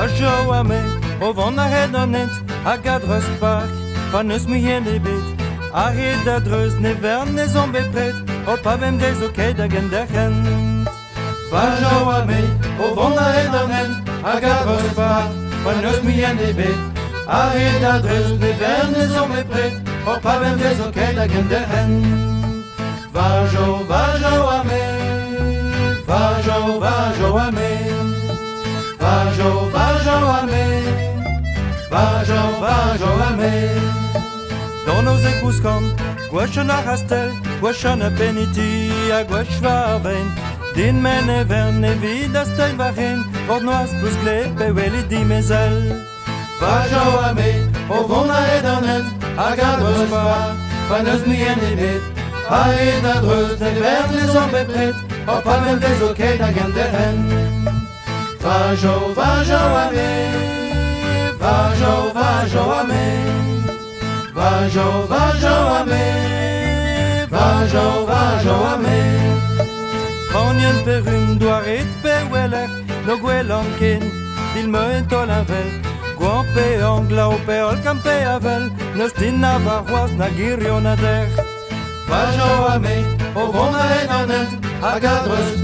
Vajo a me, o von a red an net, a gadres park, pa neus mi hen e bet. A red a dreus ne vern ne zombe pret, o pa vem des oké da gen der hen. Vajo a me, o von a red an net, a gadres park, pa neus mi hen e bet. A red a dreus ne vern ne zombe pret, o pa vem des oké da gen der hen. Vajo, vajo a me, vajo, vajo a me. Vajo, vajo a me, vajo, vajo a me. Dono ze kuskom, gwashan a hastel, gwashan a peniti, a gwash varven. Din mene verne vid a stein varin, od noas plus klepe weli di mezel. Vajo a me, o vona edanet, a gadros pa, paneus mi en ebet. A eda dreus ne verne zombe pret, o pa mem des oké da gen der hen. Vajo, vajo a me, vajo, vajo a me. Vajo, vajo a me, vajo, vajo a me. Konjen per un doaret per weller, no gwelonkin, dil me entol avel. Gwan pe angla o pe ol kampe avel, neus din na varroaz na girion a der. Vajo a me, o vona edanet, a gadres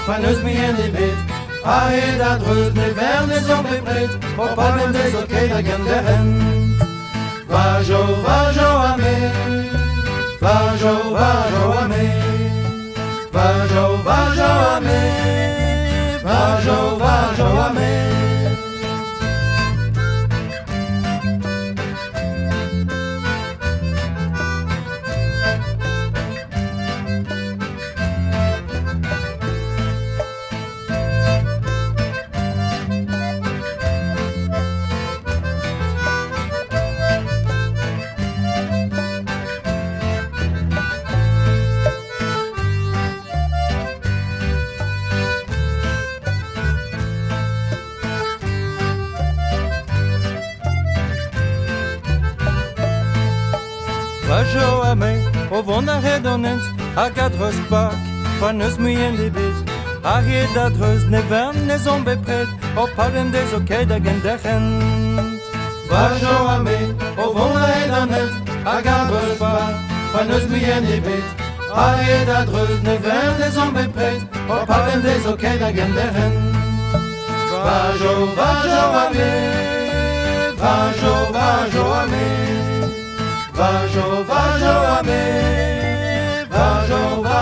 pa neus mi en ebet. A eda dreus ne vern ne zombe pret, o pa mem des oké da gen der hen. Vajo, vajo a me, vajo, vajo a me. Vajo, vajo a me, vajo, vajo a me. Vajo a me, o von a red an ent, a gadres park, pa neus mi en ebet. A red a dreus ne vern ne zombe pret, o pa vem des oké da gen der hen. Vajo a me, o von a red an ent, a gadres park, pa neus mi en ebet. A red a dreus ne vern ne zombe pret, o pa vem des oké da gen der hen. Vajo, vajo a me, vajo, vajo a me. Vajo, vajo a me, vajo, vajo.